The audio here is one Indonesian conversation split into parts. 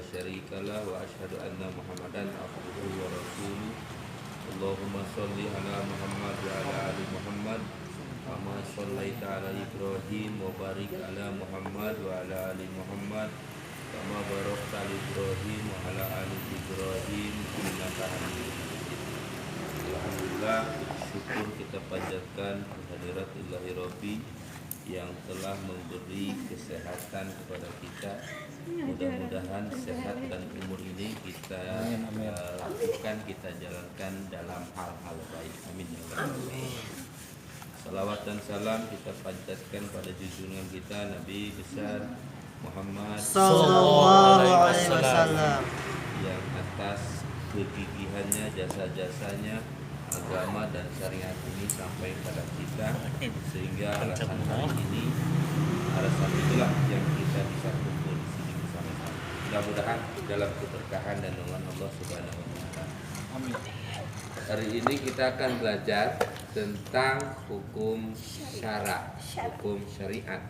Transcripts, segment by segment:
syarika lah wa asyhadu anna Muhammadan abduhu wa rasuluh. Allahumma sholli ala Muhammad wa ala ali Muhammad kama shallaita ala Ibrahim wa barik ala Muhammad wa ala ali Muhammad kama barakta ala Ibrahim wa ala ali Ibrahim innaka Hamidum Majid. Alhamdulillah, syukur kita panjatkan kehadirat Ilahi Rabbi yang telah memberi kesehatan kepada kita. Mudah-mudahan sehat dan umur ini kita lakukan, kita jalankan dalam hal-hal baik. Amin ya rabbal. Salawat dan salam kita panjatkan pada junjungan kita Nabi besar Muhammad Sallallahu Alaihi Wasallam yang atas kegigihannya, jasa-jasanya, agama dan syariat ini sampai pada kita, sehingga alasan hari ini, alasan itulah yang kita bisa kumpul di sini bersama-sama. Mudah-mudahan dalam keberkahan dan naungan Allah Subhanahu wa taala. Amin. Hari ini kita akan belajar tentang hukum syara, hukum syariat.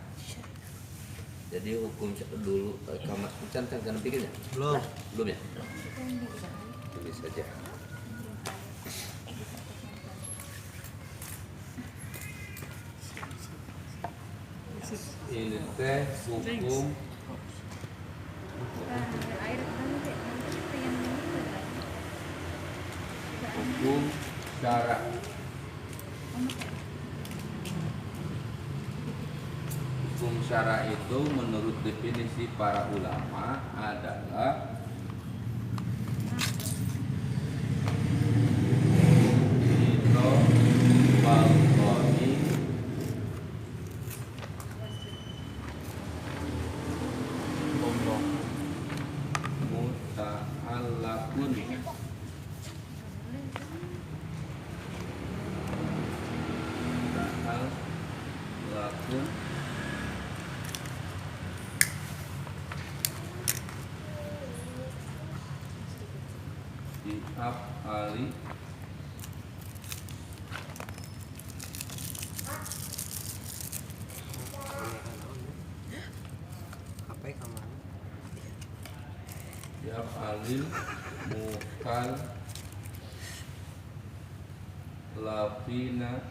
Jadi hukum dulu kamu cantan pikirnya? Belum ya? Tulis saja. Ini teh hukum syara. Hukum syara itu menurut definisi para ulama adalah Ali alil mukal lafina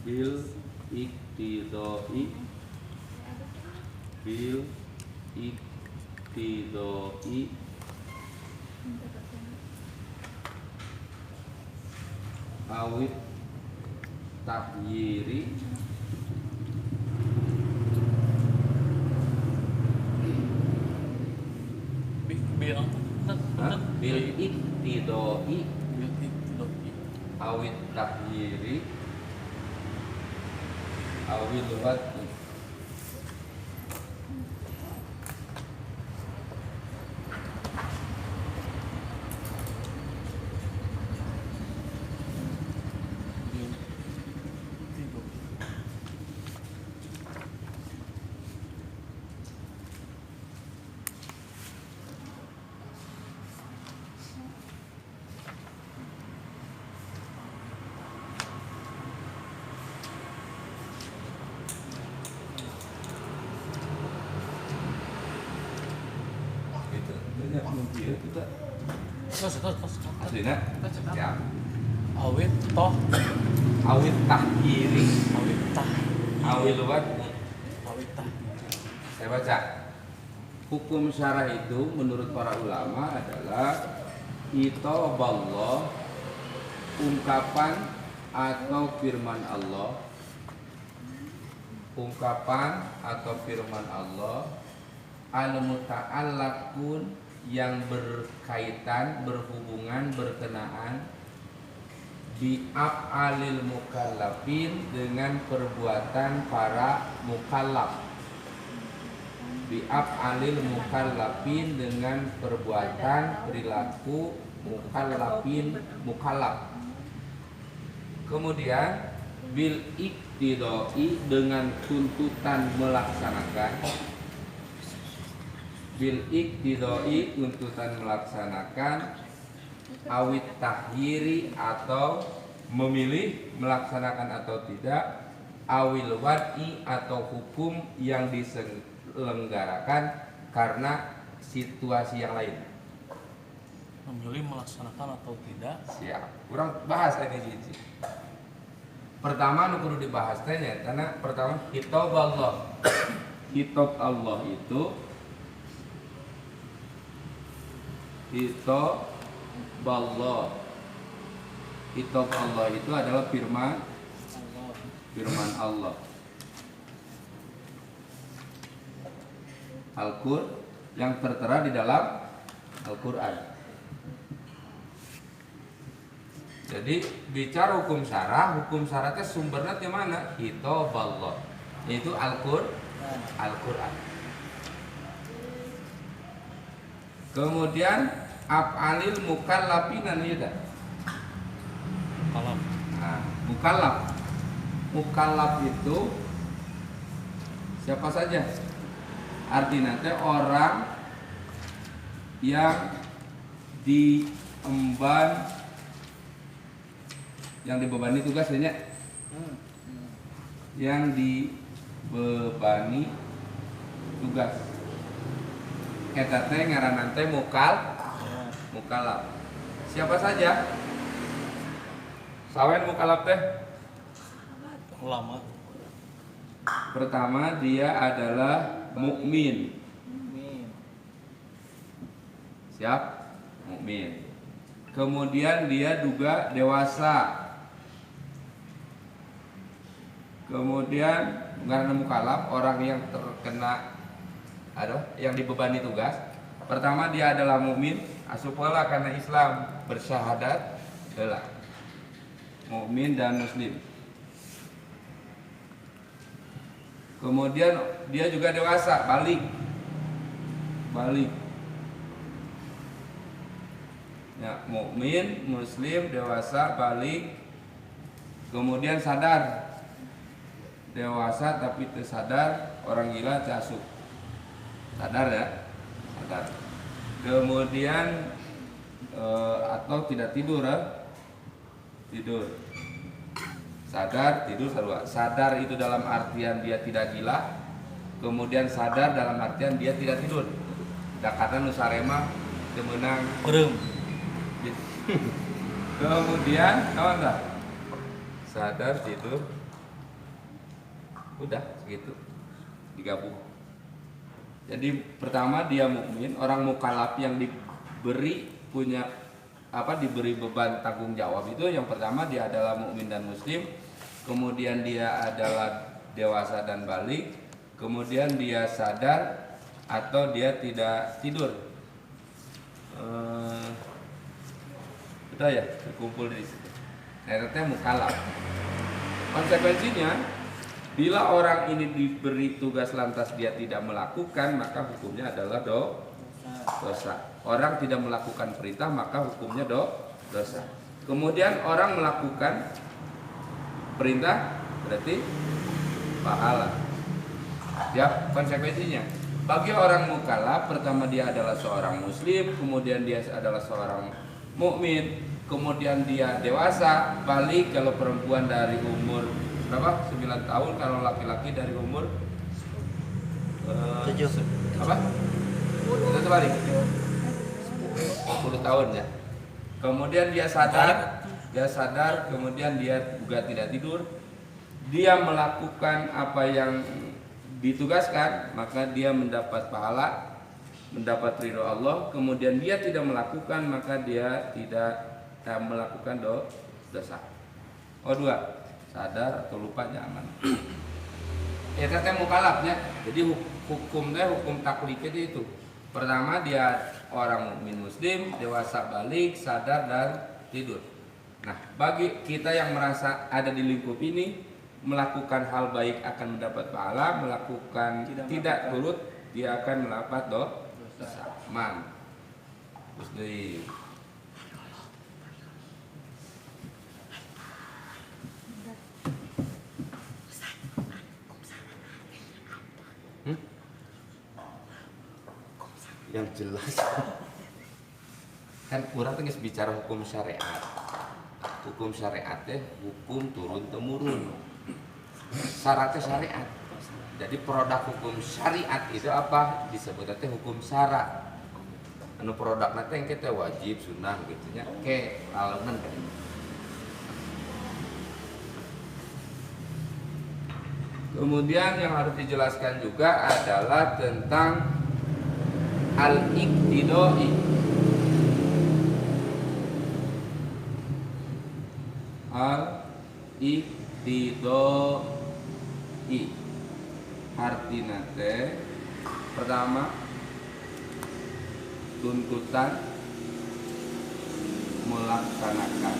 bil iktidoi awit tahyiri bil iktidoi awit tahyiri awil wati. Awit tahyiri awil wat. Saya baca. Hukum syara itu menurut para ulama adalah itoballah, ungkapan atau firman Allah, al-muta'allaqun yang berkaitan, berhubungan, berkenaan bi af'alil mukallafin dengan perbuatan para mukallaf. Bi af'alil mukallafin dengan perbuatan perilaku mukallaf. Kemudian bil iktidoi dengan tuntutan melaksanakan. Bil iktidoi tuntutan melaksanakan, awit tahyiri atau memilih melaksanakan atau tidak, awil wad'i atau hukum yang diselenggarakan karena situasi yang lain. Memilih melaksanakan atau tidak. Siap. Kurang bahas ini Cici. Pertama nu kudu dibahas teh nya karena pertama kitab Allah. Kitab Allah itu kitab Allah. Kitab Allah itu adalah firman Allah. Al-Qur'an yang tertera di dalam Al-Qur'an. Jadi bicara hukum syara itu sumbernya di mana? Kitab Allah. Yaitu Al-Qur'an. Kemudian af'alil mukallafina nida. Kalam. Nah, mukallaf itu siapa saja? Artinya teh orang yang dibebani tugasnya, yang dibebani tugas. Eta teh ngaranna teh mukallaf. Siapa saja? Sawen mukallaf teh? Ulama. Pertama dia adalah mukmin. Siap? Mukmin. Kemudian dia juga dewasa. Kemudian karena mukallaf orang yang terkena yang dibebani tugas. Pertama dia adalah mukmin, asupalah karena Islam bersyahadat adalah mukmin dan muslim. Kemudian dia juga dewasa, balik. Ya, mukmin, muslim, dewasa, balik. Kemudian sadar. Dewasa tapi tersadar, orang gila terasup. Sadar ya? Sadar. Kemudian atau tidak tidur tidur. Sadar, tidur, sarua. Sadar itu dalam artian dia tidak gila. Kemudian sadar dalam artian dia tidak tidur. Dakatan nusarema temenang Berem. Kemudian kawan tak? Sadar, tidur. Udah segitu. Digabung. Jadi pertama dia mukmin, orang mukallaf yang diberi beban tanggung jawab itu yang pertama dia adalah mukmin dan muslim, kemudian dia adalah dewasa dan balik, kemudian dia sadar atau dia tidak tidur. Udah ya, terkumpul di situ. Nah, mukallaf. Konsekuensinya bila orang ini diberi tugas lantas dia tidak melakukan, maka hukumnya adalah dosa. Orang tidak melakukan perintah, maka hukumnya dosa. Kemudian orang melakukan perintah, berarti pahala. Ya, konsekuensinya. Bagi orang mukallaf, pertama dia adalah seorang muslim, kemudian dia adalah seorang mukmin, kemudian dia dewasa, balik kalau perempuan dari umur berapa? 9 tahun, kalau laki-laki dari umur 7. Apa? Itu terbalik 10 tahun ya. Kemudian dia sadar, kemudian dia juga tidak tidur. Dia melakukan apa yang ditugaskan, maka dia mendapat pahala, mendapat ridho Allah. Kemudian dia tidak melakukan, maka dia tidak melakukan dosa. Dua, sadar atau lupa jangan. Eta teh mukallafnya. Jadi hukum taklifnya itu. Pertama dia orang mukmin muslim, dewasa balik, sadar dan tidur. Nah, bagi kita yang merasa ada di lingkup ini, melakukan hal baik akan mendapat pahala, melakukan tidak turut dia akan mendapat dosa. Terus dari yang jelas kan kurang teh bicara hukum syariat. Hukum syariat teh hukum turun temurun. syaratnya syariat. Jadi produk hukum syariat itu apa? Disebutnya hukum syara. Anu produk nanti yang kita wajib sunnah gitunya. Oke, lalunan kan. Kemudian yang harus dijelaskan juga adalah tentang al-iqtidai. Al-iqtidai artinya teh pertama tuntutan melaksanakan.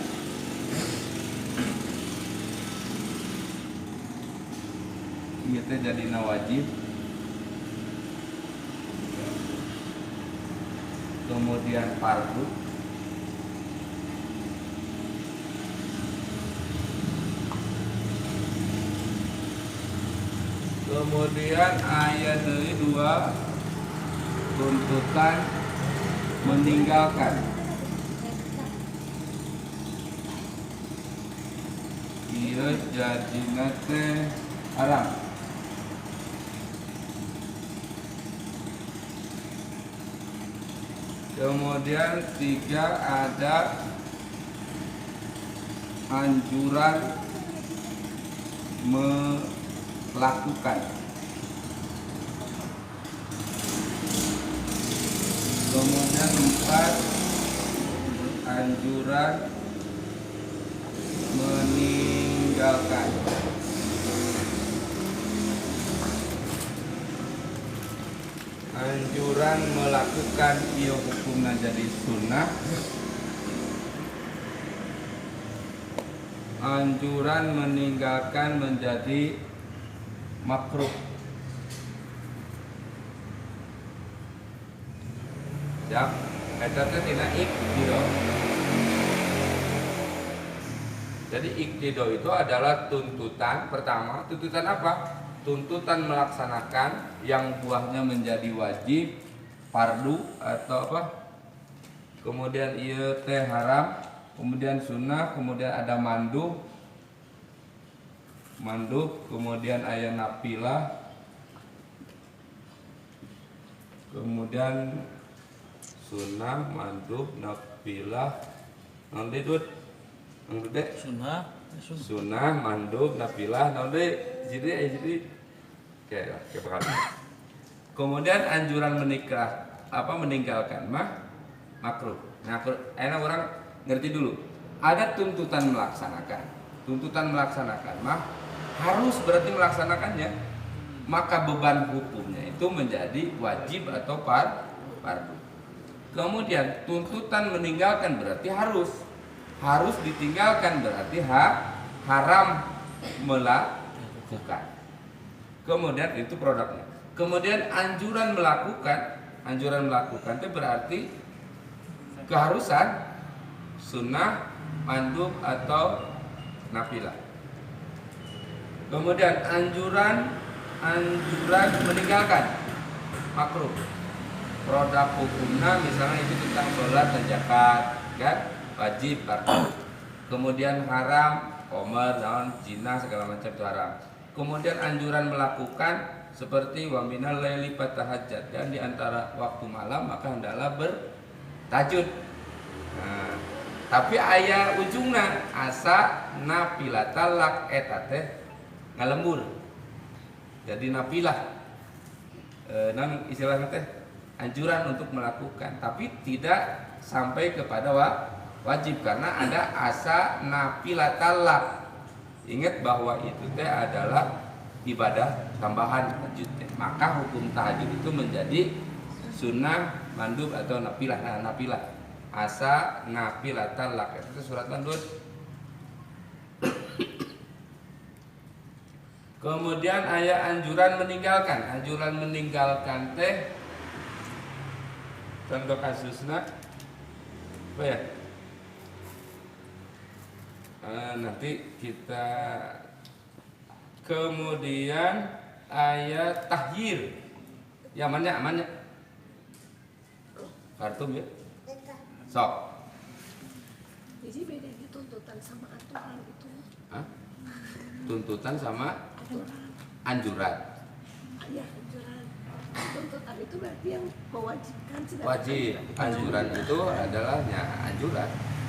Ieu teh jadina wajib. Kemudian fardu. Kemudian ayat 2 tuntutan meninggalkan. Ieu jadina teh haram. Kemudian 3 ada anjuran melakukan. Kemudian 4 anjuran meninggalkan. Anjuran melakukan ieu hukumna jadi sunnah. Anjuran meninggalkan menjadi makruh. Ya, eta teh tina iqtido. Jadi iqtido itu adalah tuntutan pertama. Tuntutan apa? Tuntutan melaksanakan yang buahnya menjadi wajib, fardu atau apa? Kemudian ieu teh haram, kemudian sunnah, kemudian ada mandub, kemudian aya nafilah, kemudian sunnah, mandub, nafilah, naon deui Dud? Naon deui? Sunnah, mandub, nafilah, naon deui? Jadi Oke, kemudian anjuran meninggalkan makruh. Nah, enak orang ngerti dulu. Ada tuntutan melaksanakan. Tuntutan melaksanakan harus berarti melaksanakannya. Maka beban hukumnya itu menjadi wajib atau fardu. Kemudian tuntutan meninggalkan berarti harus ditinggalkan berarti haram melakukan. Kemudian itu produknya. Kemudian anjuran melakukan itu berarti keharusan sunnah, mandub atau nafilah. Kemudian anjuran meninggalkan makruh. Produk hukumnya misalnya itu tentang sholat dan zakat, kan? Wajib fardu. Kemudian haram, qomer, naon, zina segala macam itu haram. Kemudian anjuran melakukan seperti wa minal laili fatahajjat, dan di antara waktu malam maka hendaklah bertahajud. Nah, tapi aya ujungna asa nafilatal lak eta teh ngalembur. Jadi nafilah nan istilahnya teh anjuran untuk melakukan, tapi tidak sampai kepada wajib karena ada asa nafilatal lak. Ingat bahwa itu teh adalah ibadah tambahan tahajud. Maka hukum tahajud itu menjadi sunnah, mandub atau nafilah. Nah, nafilah asa nafilatal lak itu surat Landut. Kemudian ayat anjuran meninggalkan teh contoh kasusna apa ya? Nanti kita kemudian ayat tahyir ya amannya kartum ya sok jadi bedanya tuntutan sama aturan itu. Hah? Tuntutan sama Anjuran. Ya, anjuran. Tuntutan itu berarti yang mewajibkan. Wajib. Anjuran itu adalah anjuran.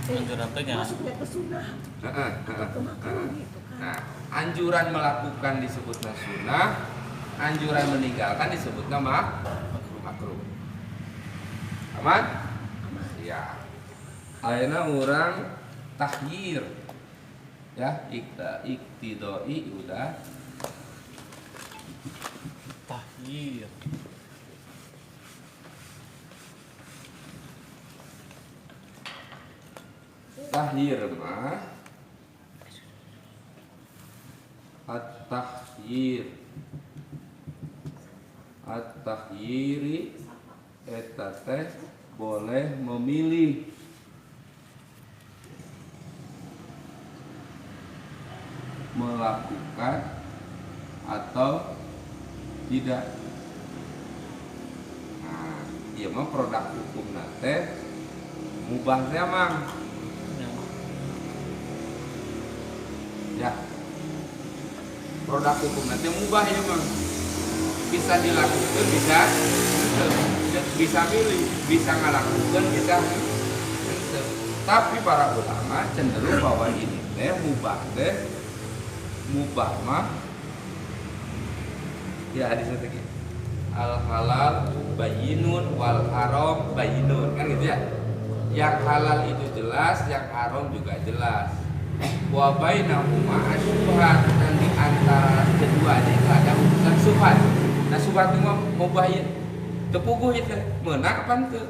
Anjuran teh nya. Masuknya ke sunnah atau ke makruh gitu kan. Nah, anjuran melakukan disebutnya sunnah, anjuran meninggalkan disebutnya makruh. Aman? Ya. Ayeuna urang tahyir. Ya, iktidoi udah. Tahyir. Tahyir mah at-tahyir. At-tahyiri eta teh boleh memilih. Melakukan atau tidak. Nah, ieu mah produk hukumna teh mubah teh mang. Ya. Produk hukumna teh mubah ya mang. Bisa dilakukan, bisa milih, bisa ngalakukan, bisa henteu. Tapi para ulama cenderung bahwa ini teh mubah mah ya hadis tadi al halal bayyinun wal haram bayyinun kan gitu ya. Yang halal itu jelas, yang haram juga jelas. Wa bainahuma asyubhat, dan di antara keduanya itu ada urusan subhat. Nah subhat itu mubahin tepuguh itu menang apa ente.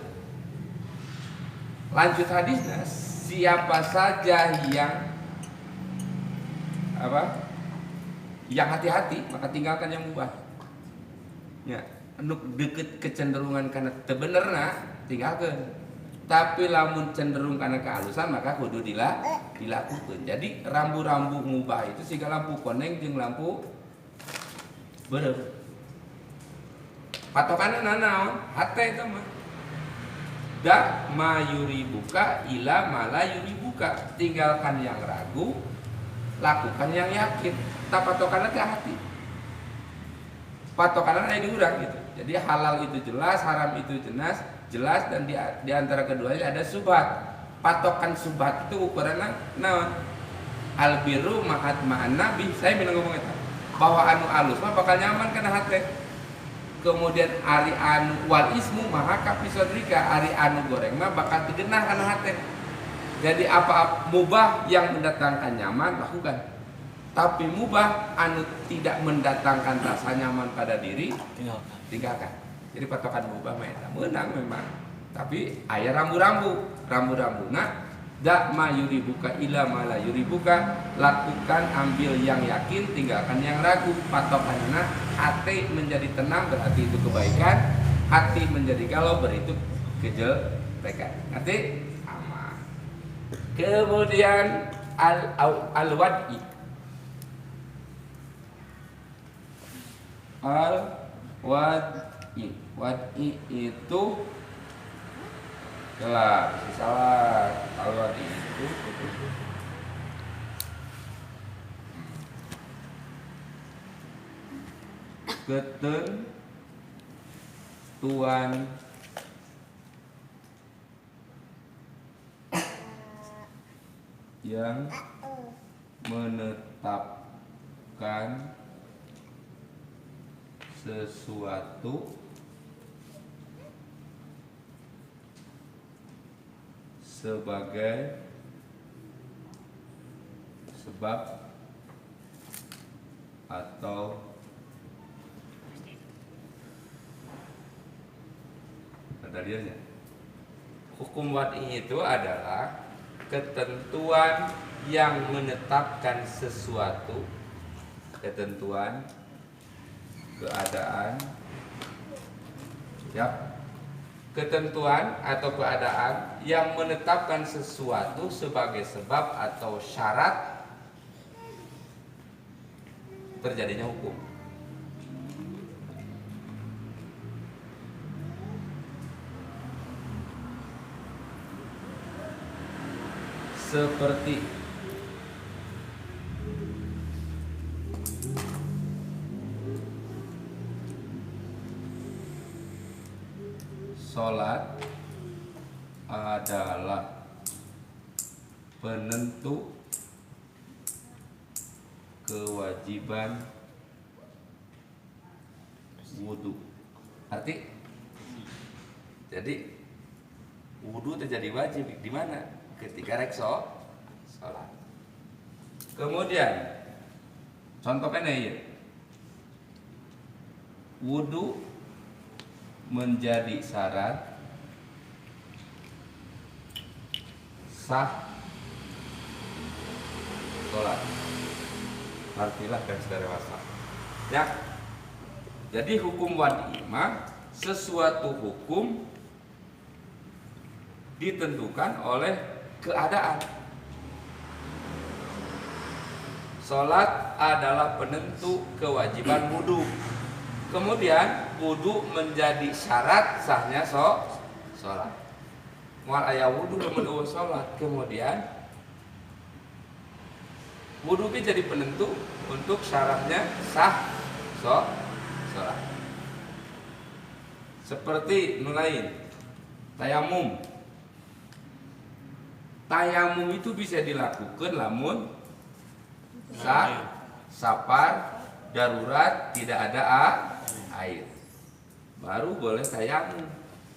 Lanjut hadisnya, siapa saja yang yang hati-hati maka tinggalkan yang mubah. Ya, nuk deket kecenderungan karena tebenerna tinggalkan. Tapi lamun cenderung karena kehalusan maka kudu dilakukan. Jadi rambu-rambu mubah itu siga lampu koneng jeung lampu beureuh. Patokanna nanaon? Hate itu mah. Da mayuri buka ila mala yuri buka. Tinggalkan yang ragu, lakukan yang yakin. Tak patokannya ke hati. Patokannya ada di urang gitu. Jadi halal itu jelas, haram itu jelas, dan di antara keduanya ada subhat. Patokan subhat itu ukurannya naon? Albiru ma'at ma'an nabi. Saya bilang ngomong itu. Bahwa anu alus mah bakal nyaman kana hati. Kemudian ari anu wal ismu maha kapisodrika, ari anu goreng mah bakal digenah kana hati. Jadi apa mubah yang mendatangkan nyaman lakukan. Tapi mubah anu tidak mendatangkan rasa nyaman pada diri tinggalkan. Jadi patokan mubah menang memang. Tapi aya rambu-rambu. Rambu-rambuna da ma yuribuka ila ma la yuribuka, lakukan ambil yang yakin, tinggalkan yang ragu. Patokanna hati menjadi tenang berarti itu kebaikan, hati menjadi galau berarti itu kejelekan. Nanti aman. Kemudian al-wad'i. Wad'i itu jelas, salah. Al-wad'i itu ketentuan yang menetapkan sesuatu sebagai sebab atau ada dianya. Hukum wad'i itu adalah ketentuan yang menetapkan sesuatu, ketentuan, keadaan, ketentuan atau keadaan yang menetapkan sesuatu sebagai sebab atau syarat terjadinya hukum. Seperti Sholat adalah penentu kewajiban wudhu. Arti? Jadi wudhu terjadi wajib di mana? Ketika rek sholat. Kemudian contohnya ya, wudhu menjadi syarat sah sholat. Artilah dan saudara dewasa. Ya. Jadi hukum wadi mah sesuatu hukum ditentukan oleh keadaan. Sholat adalah penentu kewajiban wudhu. Kemudian wudhu menjadi syarat sahnya sholat. Mual aya wudhu lamun sholat. Kemudian wudhu jadi penentu untuk syaratnya sah sholat. Seperti nulain tayamum. Tayamum itu bisa dilakukan lamun safar darurat tidak ada air. Baru boleh tayamum.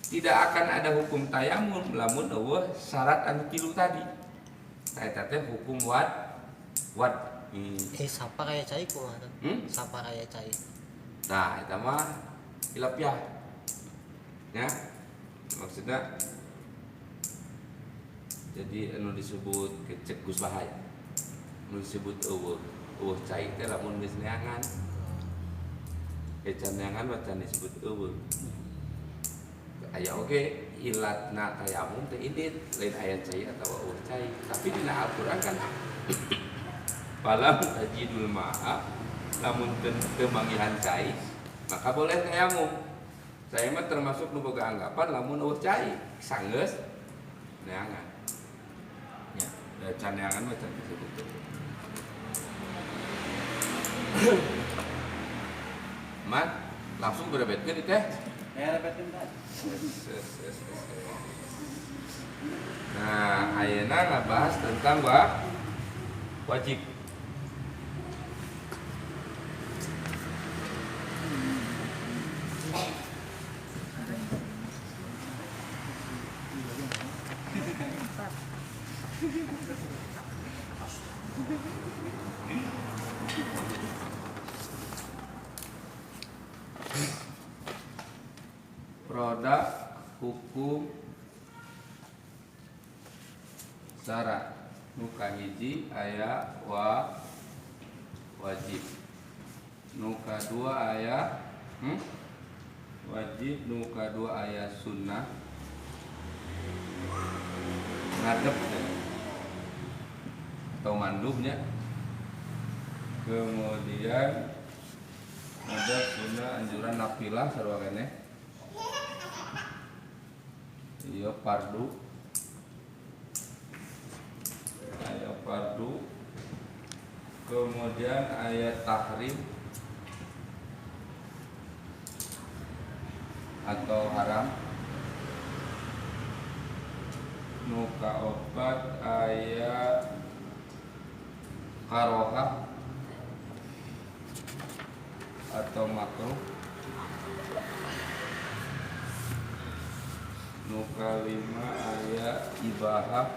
Tidak akan ada hukum tayamum lamun eueuh syarat anu tilu tadi. Eta teh hukum wad. Sapa kayak cai kumaha? Sapa kayak cai. Nah, eta mah ilapiah. Ya. Maksudnya jadi anu disebut kecek Gus bahaya. Anu disebut eueuh cai teh lamun geus neangan. Ecan neangan wacan disebut eueuh. Aya oge ilatna tayamum teh idit lain aya cai atawa eueuh cai. Tapi dina Al-Qur'an kan falam tajidul ma'a lamun teu manggihan cai maka boleh tayamum. Saya mah termasuk nu boga anggapan lamun eueuh cai sanggeus neangan. Ya, da can neangan mah can disebut. Man, langsung berebetkeun ieu teh. Berebetkeun teh. Nah, ayeuna ngabahas tentang wajib. Produk hukum syarat nuka hiji aya wajib, nuka dua aya wajib, nuka dua aya sunnah ngadep atau mandubnya. Kemudian ada sunnah anjuran nafilah sarua keneh. Iya fardu, ayat fardu, kemudian ayat tahrim atau haram, nuka opat ayat karohah atau makruh, nuka lima ayat ibahah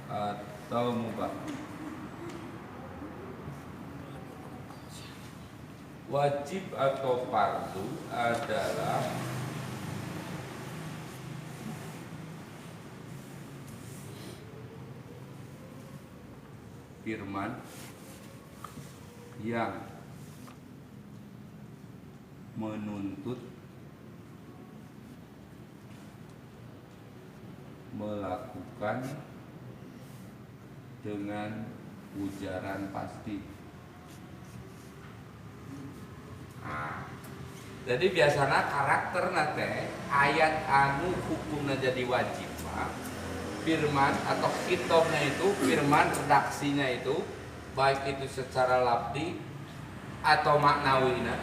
atau mubah. Wajib atau fardu adalah firman yang menuntut melakukan dengan ujaran pasti. Jadi biasanya karakter nate ayat anu hukumna jadi wajib mah firman atau kitabnya itu firman redaksinya itu baik itu secara lafzi atau maknawina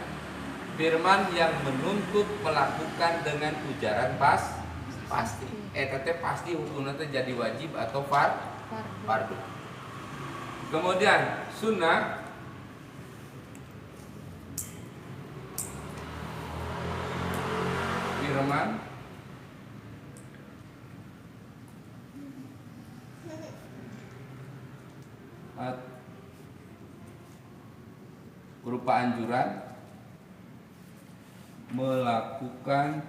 firman yang menuntut melakukan dengan ujaran pasti. Eta teh pasti hukumna teh jadi wajib atau fardu. Kemudian sunnah firman berupa anjuran melakukan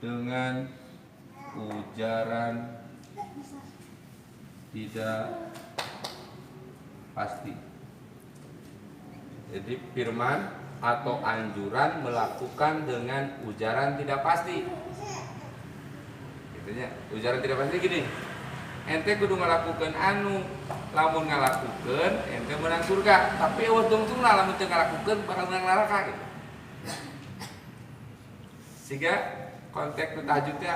dengan ujaran tidak pasti. Jadi firman atau anjuran melakukan dengan ujaran tidak pasti. Gitunya, ujaran tidak pasti gini. Ente kudu ngalakukeun anu, lamun ngalakukeun ente menang surga, tapi ujung-ujungna lamun teu ngalakukeun bakal menang neraka gitu. Sehingga konteks tahajud teh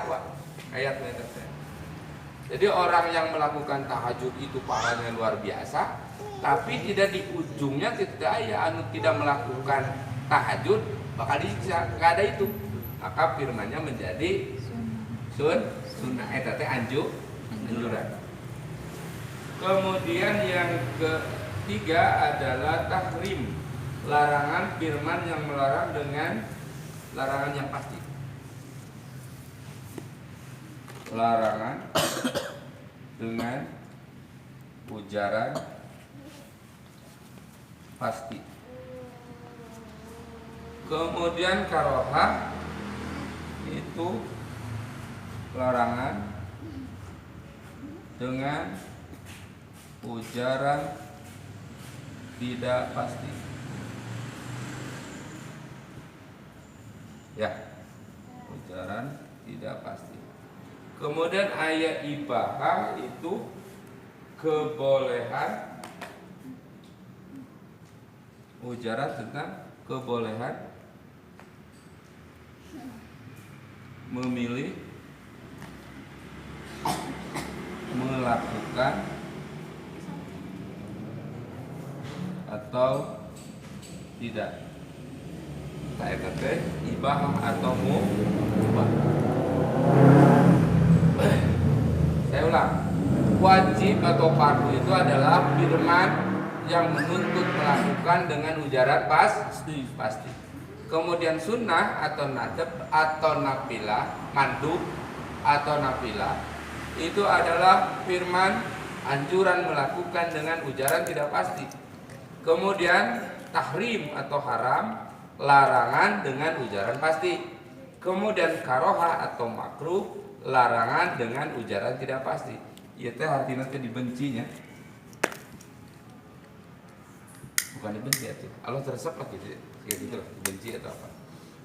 ayat eta teh. Jadi orang yang melakukan tahajud itu pahalanya luar biasa, tapi tidak di ujungnya tidak ada anu tidak melakukan tahajud bakal disiksa, nggak ada itu. Maka firmannya menjadi sunnah eta teh anjuran. Kemudian yang ketiga adalah tahrim, larangan firman yang melarang dengan larangan yang pasti. Larangan dengan ujaran pasti. Kemudian karohah itu larangan dengan ujaran tidak pasti. Ya, ujaran tidak pasti. Kemudian ayat ibahah itu kebolehan, ujaran tentang kebolehan memilih melakukan atau tidak. Saya kata ibahah atau mubah. Saya ulang, wajib atau fardu itu adalah firman yang menuntut melakukan dengan ujaran pasti. Kemudian sunnah atau nadab atau nafilah, mandub atau nafilah itu adalah firman anjuran melakukan dengan ujaran tidak pasti. Kemudian tahrim atau haram, larangan dengan ujaran pasti. Kemudian karoha atau makruh, larangan dengan ujaran tidak pasti. Ieu teh artinya teh dibencinya. Bukan dibenci itu. Allah teresep lah gitu. Ya gitu lah, dibenci atau apa.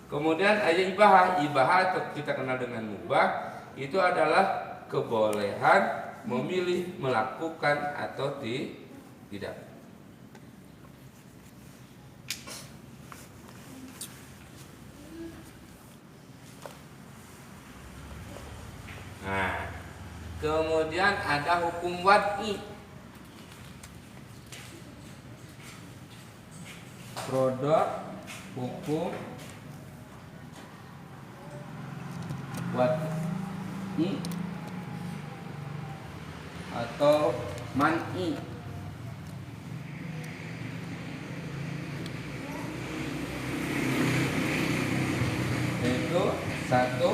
Kemudian ayat ibahah atau kita kenal dengan mubah itu adalah kebolehan memilih melakukan atau tidak. Nah, kemudian ada hukum wad'i. Produk hukum wad'i atau man'i. Itu satu,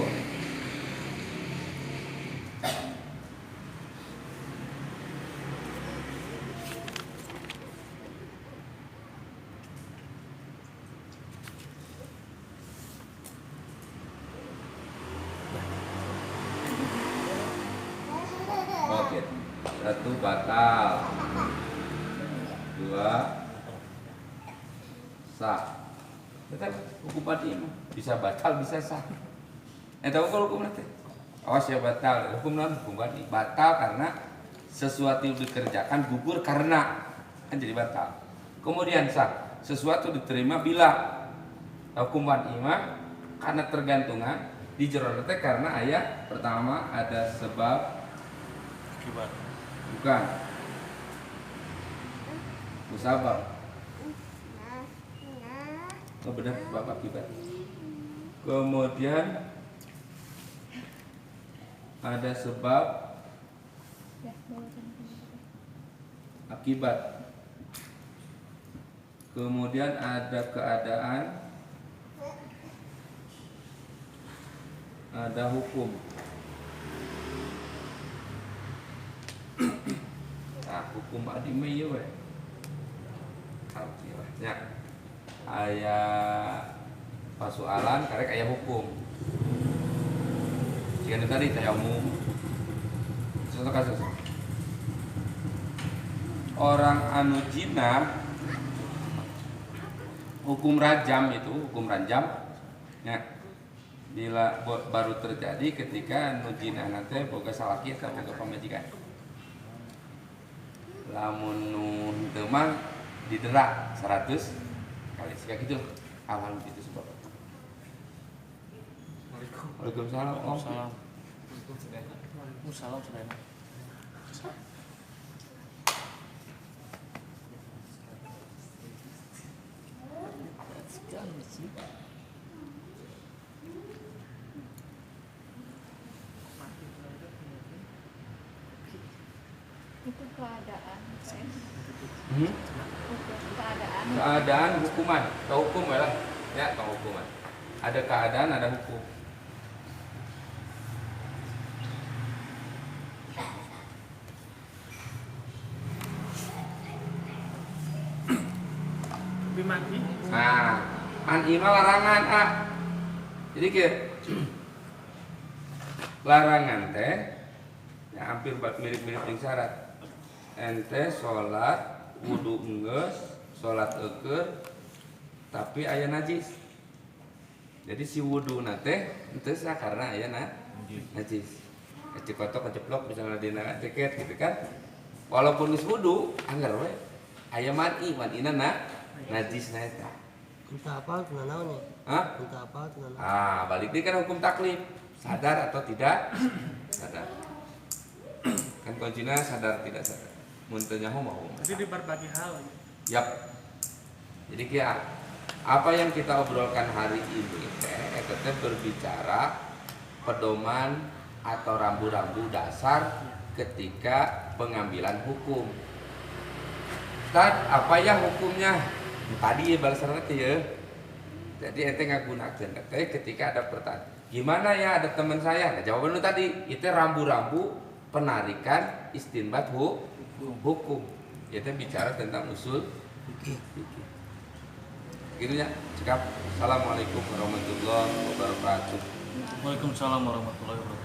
satu batal, dua sah. Tetap hukum wad'i bisa batal bisa sah. Tahu kalau hukum nanti? Awas ya batal. Hukum wad'i batal karena sesuatu yang dikerjakan gugur karena kan jadi batal. Kemudian sah, sesuatu diterima bila. Hukum wad'i karena tergantungan di jero teh karena ayat pertama ada sebab akibat. Bukan. Musabab. Oh benar, sebab akibat. Kemudian ada sebab akibat. Kemudian ada keadaan, ada hukum. Nah, hukum adime ya we. Artinya aya persoalan karek aya hukum. Jika tadi tayamum. Contoh kasus. Orang anu jina hukum rajam itu, hukum rajam ya, bila baru terjadi ketika anu jina nanti boga salaki atau boga pamajikan. Lamun nu teu mah didera 100 kali sia kitu. Alhamdulillah itu sebab. Waalaikumsalam. Waalaikumsalam. Waalaikumsalam sudah. Itu keadaan saya. Keadaan Keadaan hukuman, atau hukum ya lah. Ya, atau hukuman. Ada keadaan, ada hukum. Bimani. Nah, man'i mah larangan ah. Jadi ke larangan teh ya hampir mirip-mirip dengan syarat. Ente sholat wudu enggeus, sholat eukeur tapi aya najis. Jadi si wudu nate teu sah karena aya najis. Keceplok misalnya dina ceket gitu kan. Walaupun geus wudu, anggar we aya man'ina najis na eta. Entah apa tuna naon ya? Hah? Entah apa tuna naon. Balik deui kan hukum taklif. Sadar atau tidak? Sadar. Kan kuncinya sadar tidak sadar. Mun teu nyaho mau. Jadi di berbagai hal. Yap. Jadi kia apa yang kita obrolkan hari ini eta teh berbicara pedoman atau rambu-rambu dasar ketika pengambilan hukum. Ustaz, apa ya hukumnya? Tadi ya balasannya teh ya. Jadi ente ngagunakeun teh ketika ada pertanyaan. Gimana ya ada teman saya? Nah, jawaban lu tadi itu rambu-rambu penarikan istinbat hukum. Itu bicara tentang usul fikih. Gitu ya. Cekap. Assalamualaikum warahmatullahi wabarakatuh. Waalaikumsalam warahmatullahi wabarakatuh.